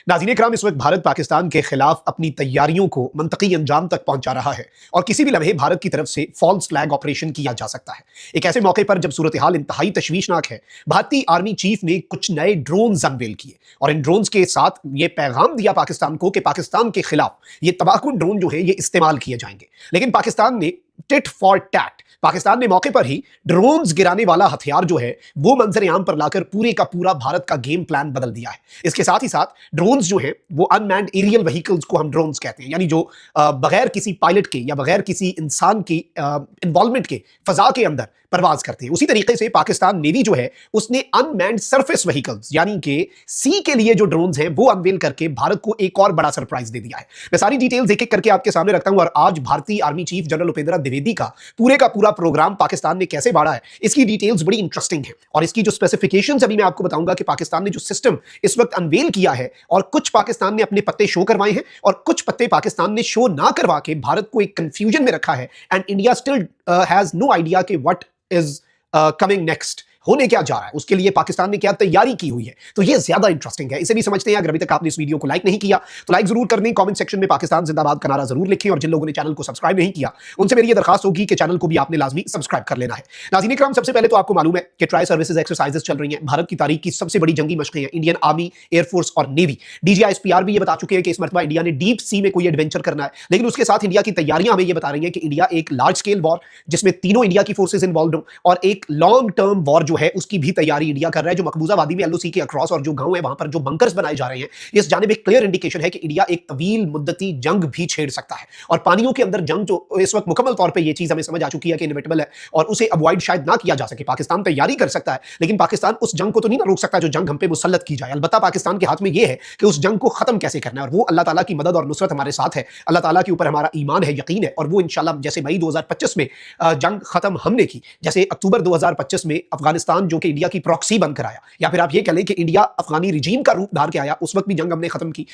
नाज़रीन इकराम, इस वक्त भारत पाकिस्तान के खिलाफ अपनी तैयारियों को मंतकी अंजाम तक पहुंचा रहा है और किसी भी लम्हे भारत की तरफ से फॉल्स फ्लैग ऑपरेशन किया जा सकता है। एक ऐसे मौके पर जब सूरत हाल इंतहाई तशवीशनाक है, भारतीय आर्मी चीफ ने कुछ नए ड्रोन्स अनवेल किए और इन ड्रोन्स के साथ ये पैगाम दिया पाकिस्तान को कि पाकिस्तान के खिलाफ ये तबाहकुन ड्रोन जो है ये इस्तेमाल किए जाएंगे। लेकिन पाकिस्तान ने टिट फॉर टैट, पाकिस्तान ने मौके पर ही ड्रोन्स गिराने वाला हथियार जो है वो मंजर आम पर लाकर पूरे का पूरा भारत का गेम प्लान बदल दिया है। इसके साथ ही साथ ड्रोन्स जो है वो अनमैन्ड एरियल व्हीकल्स को हम ड्रोन्स कहते हैं, यानी जो बगैर किसी पायलट के या बगैर किसी इंसान की इन्वॉल्वमेंट के फजा के अंदर परवाज करते हैं। उसी तरीके से पाकिस्तान नेवी जो है उसने अनमैन्ड सरफेस व्हीकल्स यानी कि सी के लिए जो ड्रोन्स हैं वो अनवेल करके भारत को एक और बड़ा सरप्राइज दे दिया है। मैं सारी डिटेल्स एक एक करके आपके सामने रखता हूं और आज भारतीय army chief general Upendra Dwivedi का पूरा प्रोग्राम पाकिस्तान ने कैसे बाढ़ा है इसकी डिटेल्स बड़ी इंटरेस्टिंग है और इसकी जो स्पेसिफिकेशंस अभी मैं आपको बताऊंगा कि पाकिस्तान ने जो सिस्टम इस वक्त अनवेल किया है और कुछ पाकिस्तान ने अपने पत्ते शो करवाए हैं और कुछ पत्ते पाकिस्तान ने शो ना करवा के भारत को एक कंफ्यूजन में रखा है and India still has no idea कि व्हाट इज कमिंग नेक्स्ट, होने क्या जा रहा है, उसके लिए पाकिस्तान ने क्या तैयारी की हुई है। तो ये ज्यादा इंटरेस्टिंग है, इसे भी समझते हैं। अगर अभी तक आपने इस वीडियो को लाइक नहीं किया तो लाइक जरूर कर दें, कमेंट सेक्शन में पाकिस्तान जिंदाबाद का नारा जरूर लिखें और जिन लोगों ने चैनल को सब्सक्राइब नहीं किया उनसे मेरी ये दरखास्त होगी कि चैनल को भी आपने लाजमी सब्सक्राइब कर लेना है। नाज़रीन इकराम, सबसे पहले तो आपको मालूम है कि ट्राई सर्विसेज एक्सरसाइजेस चल रही हैं, भारत की तारीख की सबसे बड़ी जंगी मशकें हैं। इंडियन आर्मी, एयरफोर्स और नेवी, डीजीआईएसपीआर भी ये बता चुके हैं कि इस मरतबा इंडिया ने डीप सी में कोई एडवेंचर करना है। लेकिन उसके साथ इंडिया की तैयारियां हमें ये बता रही हैं कि इंडिया एक लार्ज स्केल वॉर जिसमें तीनों इंडिया की फोर्सेज इन्वॉल्व हो और एक लॉन्ग टर्म वॉर जो है उसकी भी तैयारी इंडिया कर रहा है। जो मकबूजा वादी में एलओसी के अक्रॉस और जो गांव है वहां पर जो बंकर्स बनाए जा रहे हैं, इस जानिब एक क्लियर इंडिकेशन है कि इंडिया एक तवील मुद्दती जंग भी छेड़ सकता है और पानियों के अंदर जंग जो इस वक्त मुकम्मल तौर पे ये चीज हमें समझ आ चुकी है कि इनविटेबल है और उसे अवॉइड शायद ना किया जा सके। पाकिस्तान तैयारी कर सकता है लेकिन पाकिस्तान उस जंग को तो नहीं ना रोक सकता जो जंग हम पे मुसल्लत की जाए। अलबत्ता पाकिस्तान के हाथ में ये है कि उस जंग को खत्म कैसे करना है और वो अल्लाह ताला की मदद और नुसरत हमारे साथ है। अल्लाह ताला के ऊपर हमारा ईमान है, यकीन है और वो इंशाल्लाह जैसे मई 2025 में जंग खत्म हमने की, जैसे अक्टूबर 2025 में अफगानिस्तान जो कि इंडिया की प्रॉक्सी बनकर आया, या फिर आप ये कह लें कि इंडिया अफगानी रिजीम का रूप धार के आया, उस वक्त भी जंग हमने खत्म की।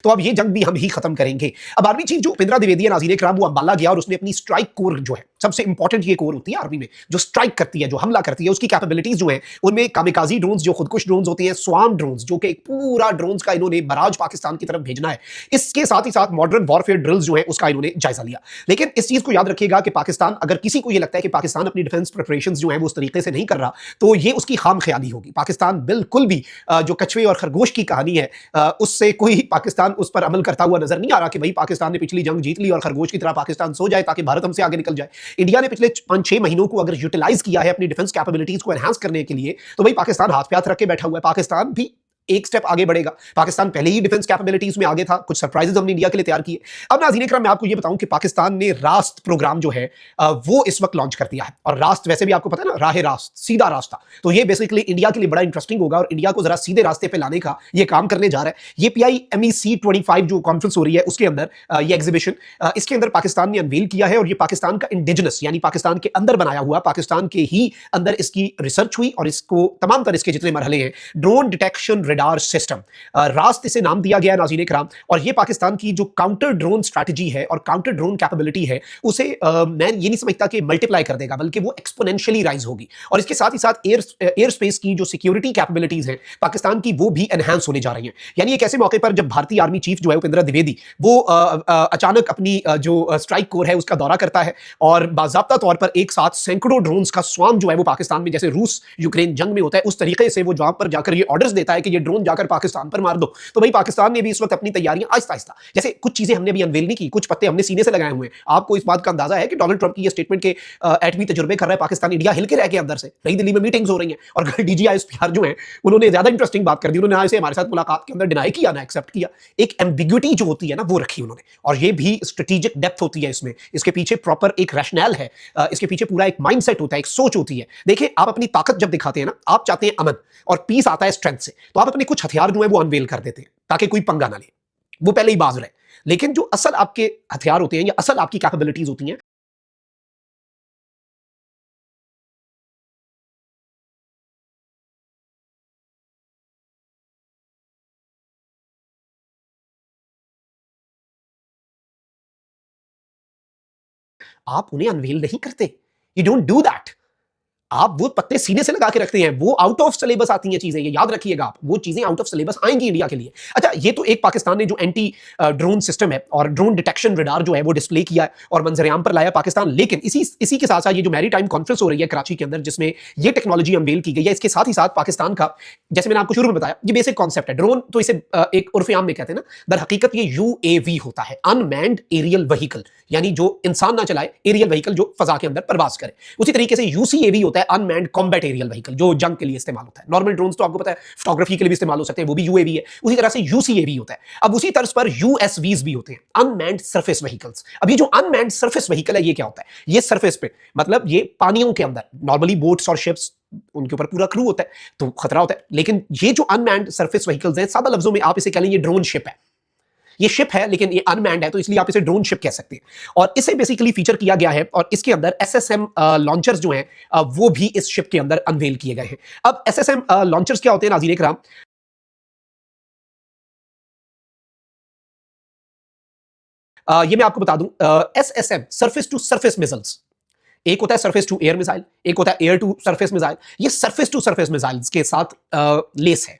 तो अब ये जंग भी हम ही खत्म करेंगे। अब आर्मी चीफ जो उपेंद्र द्विवेदी है, नाज़रीन इकराम, वो अंबाला गया और उसने अपनी स्ट्राइक कोर जो है, सबसे इंपॉर्टेंट ये कोर होती है आर्मी में जो स्ट्राइक करती है, जो हमला करती है, उसकी कैपेबिलिटीज जो है उनमें कामिकाजी ड्रोन्स जो खुदकुश ड्रोन्स होते हैं, स्वार्म ड्रोन्स जो कि एक पूरा ड्रोन्स का इन्होंने बराज पाकिस्तान की तरफ भेजना है, इसके साथ ही साथ मॉडर्न वॉरफेयर ड्रिल्स जो है उसका इन्होंने जायजा लिया। लेकिन इस चीज को याद रखिएगा कि पाकिस्तान, अगर किसी को ये लगता है कि पाकिस्तान अपनी डिफेंस प्रिपरेशन जो है वो उस तरीके से नहीं कर रहा तो ये उसकी खाम ख्याली होगी। पाकिस्तान बिल्कुल भी जो कछुए और खरगोश की कहानी है उससे कोई पाकिस्तान उस पर अमल करता हुआ नजर नहीं आ रहा कि भाई पाकिस्तान ने पिछली जंग जीत ली और खरगोश की तरह पाकिस्तान सो जाए ताकि भारत हमसे आगे निकल जाए। इंडिया ने पिछले 5-6 महीनों को अगर यूटिलाइज किया है अपनी डिफेंस कैपेबिलिटीज को एनहांस करने के लिए तो भाई पाकिस्तान हाथ पे हाथ रख के बैठा हुआ है। पाकिस्तान भी एक स्टेप आगे बढ़ेगा। पाकिस्तान पहले ही डिफेंस कैपेबिलिटीज में आगे था, कुछ सरप्राइजेस हमने इंडिया के लिए तैयार किए। अब नाज़रीन इकराम, मैं आपको ये बताऊं कि पाकिस्तान ने रास्त प्रोग्राम जो है वो इस वक्त लॉन्च कर दिया है और रास्त वैसे भी आपको पता है ना, राह रास्त, सीधा रास्ता। तो ये बेसिकली इंडिया के लिए बड़ा इंटरेस्टिंग होगा और इंडिया को जरा सीधे रास्ते पे लाने का ये काम करने जा रहा है। ये PIMEC25 जो कॉन्फ्रेंस हो रही है उसके अंदर ये एग्जीबिशन, इसके अंदर पाकिस्तान ने अनवील किया है और ये पाकिस्तान का इंडिजिनस यानी पाकिस्तान के अंदर बनाया हुआ, पाकिस्तान के ही अंदर इसकी रिसर्च हुई और इसको तमाम तरह इसके जितने मरहले हैं, ड्रोन डिटेक्शन रेडार सिस्टम, रास्त इसे नाम दिया गया नाज़रीन इकराम। और ये पाकिस्तान की जो काउंटर ड्रोन स्ट्रैटेजी है और काउंटर ड्रोन कैपेबिलिटी है उसे मैं ये नहीं समझता कि मल्टीप्लाई कर देगा, बल्कि वो एक्सपोनेंशियली राइज होगी। और इसके साथ ही साथ एयर स्पेस की जो सिक्योरिटी कैपेबिलिटीज हैं पाकिस्तान की वो भी एनहांस होने जा रही हैं। यानी एक ऐसे मौके पर जब भारतीय आर्मी चीफ जो है उपेंद्र द्विवेदी वो अचानक अपनी जो स्ट्राइक कोर है उसका दौरा करता है और बाज़ाब्ता तौर पर एक साथ सैकड़ों ड्रोन्स का स्वाम जो है वो पाकिस्तान में, जैसे रूस यूक्रेन जंग में होता है उस तरीके से वो जहां पर जाकर ये ऑर्डर्स देता है कि ये ड्रोन जाकर पाकिस्तान पर मार दो। तो भाई पाकिस्तान ने भी इस वक्त अपनी तैयारियां आहिस्ता आहिस्ता, जैसे कुछ चीजें हमने भी अनवेल नहीं की, कुछ पत्ते हमने सीने से लगाए हुए हैं। आपको इस बात का अंदाजा है कि डोनाल्ड ट्रंप की ये स्टेटमेंट के एटमी तजुर्बे कर रहा है पाकिस्तान, इंडिया हिल के रह के अंदर से। नई दिल्ली में मीटिंग्स हो रही हैं और DGISPR जो है उन्होंने ज्यादा इंटरेस्टिंग बात कर दी। उन्होंने ना इसे हमारे साथ मुलाकात के अंदर डिनाई किया ना एक्सेप्ट किया, एक एम्बिग्युइटी जो होती है ना वो रखी उन्होंने और ये भी स्ट्रेटेजिक डेप्थ होती है इसमें, इसके पीछे प्रॉपर एक रैशनल है, इसके पीछे पूरा एक माइंडसेट होता है, एक सोच होती है। देखिए, आप अपनी ताकत जब दिखाते हैं ना, आप चाहते हैं अमन और पीस आता है स्ट्रेंथ से, तो आप अपने कुछ हथियार जो है वो अनवेल कर देते हैं ताकि कोई पंगा ना ले, वो पहले ही बाज रहे। लेकिन जो असल आपके हथियार होते हैं या असल आपकी कैपेबिलिटीज होती हैं, आप उन्हें अनवेल नहीं करते। You don't do that. आप वो पत्ते सीने से लगा के रखते हैं, वो आउट ऑफ सिलेबस आती हैं चीजें, ये याद रखिएगा आप, वो चीजें आउट ऑफ सिलेबस आएंगी इंडिया के लिए। अच्छा, ये तो एक पाकिस्तान ने जो एंटी ड्रोन सिस्टम है और ड्रोन डिटेक्शन रडार जो है वो डिस्प्ले किया है और मंजरेआम पर लाया पाकिस्तान। लेकिन इसी के साथ साथ ये जो मैरी टाइम कॉन्फ्रेंस हो रही है कराची के अंदर, जिसमें ये टेक्नोलॉजी अनवेल की गई है, इसके साथ ही साथ पाकिस्तान का, जैसे मैंने आपको शुरू में बताया, ये बेसिक कॉन्सेप्ट है। ड्रोन तो इसे एक उर्फ आम में कहते हैं ना, दर हकीकत ये यूएवी होता है, अनमैन्ड एरियल व्हीकल, यानी जो इंसान ना चलाए, एरियल व्हीकल जो फजा के अंदर परवाज करे। उसी तरीके से यूसीएवी होता है, अनमैन्ड कॉम्बैट एरियल व्हीकल, जो जंग के लिए इस्तेमाल होता है। नॉर्मल ड्रोन्स तो आपको पता है फोटोग्राफी के लिए भी इस्तेमाल हो सकते हैं, वो भी यूएवी है। उसी तरह से यूसीएवी होता है। अब उसी तर्ज पर यूएसवीज भी होते हैं, अनमैन्ड सरफेस व्हीकल्स। अब ये जो अनमैन्ड सरफेस व्हीकल है, ये क्या होता है? ये सरफेस पे, मतलब ये पानियों के अंदर, नॉर्मली बोट्स और शिप्स, उनके ऊपर पूरा क्रू होता है तो खतरा होता है। लेकिन ये जो अनमैन्ड सरफेस व्हीकल्स हैं, सादा लफ्जों में आप इसे कह लें ये ड्रोन शिप है। ये शिप है लेकिन ये अनमैन्ड है, तो इसलिए आप इसे ड्रोन शिप कह सकते हैं। और इसे बेसिकली फीचर किया गया है और इसके अंदर एसएसएम लॉन्चर्स जो हैं वो भी इस शिप के अंदर अनवेल किए गए हैं। अब एसएसएम लॉन्चर्स क्या होते हैं नाज़रीन इकराम? ये मैं आपको बता दूं, SSM, surface to surface missiles, एक होता है सरफेस टू एयर मिसाइल, एक होता है एयर टू सरफेस मिसाइल। ये सरफेस टू सरफेस मिसाइल्स के साथ लेस है,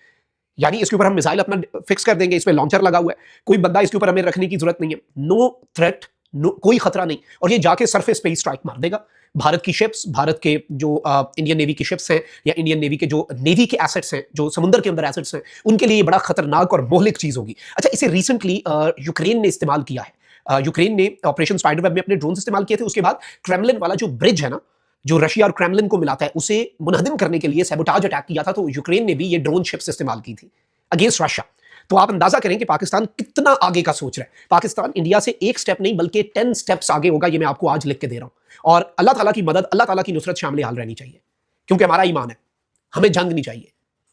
यानी इसके ऊपर हम मिसाइल अपना फिक्स कर देंगे, इसमें लॉन्चर लगा हुआ है, कोई बंदा इसके ऊपर हमें रखने की जरूरत नहीं है, नो थ्रेट, नो कोई खतरा नहीं, और ये जाके सरफेस पे ही स्ट्राइक मार देगा। भारत की शिप्स, भारत के जो इंडियन नेवी की शिप्स हैं या इंडियन नेवी के जो नेवी के एसेट्स हैं, जो समुद्र के अंदर एसेट्स हैं, उनके लिए बड़ा खतरनाक और मोहलिक चीज होगी। अच्छा, इसे रिसेंटली यूक्रेन ने इस्तेमाल किया है। यूक्रेन ने ऑपरेशन स्पाइडरवेब में अपने ड्रोन इस्तेमाल किए थे। उसके बाद क्रेमलिन वाला जो ब्रिज है ना, जो रशिया और क्रेमलिन को मिलाता है, उसे मुनहदिम करने के लिए सैबोटाज अटैक किया था, तो यूक्रेन ने भी ये ड्रोन शिप्स इस्तेमाल की थी अगेंस्ट रशिया। तो आप अंदाजा करें कि पाकिस्तान कितना आगे का सोच रहा है। पाकिस्तान इंडिया से एक स्टेप नहीं बल्कि 10 स्टेप्स आगे होगा, ये मैं आपको आज लिख के दे रहा हूं। और अल्लाह ताला की मदद, अल्लाह ताला की नुसरत शामिल हाल रहनी चाहिए, क्योंकि हमारा ईमान है, हमें जंग नहीं चाहिए,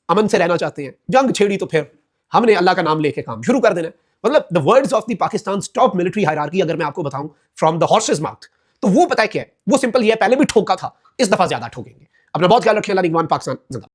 अमन से रहना चाहते हैं। जंग छेड़ी तो फिर हमने अल्लाह का नाम लेके काम शुरू कर देना है। मतलब the words of the Pakistan top military hierarchy अगर मैं आपको बताऊं फ्रॉम द हॉर्सेस माउथ, तो वो पता है क्या है? वो सिंपल ही है, पहले भी ठोका था, इस दफा ज्यादा ठोकेंगे। अपना बहुत ख्याल रखें। अल्लाह निगहबान, पाकिस्तान जिंदाबाद।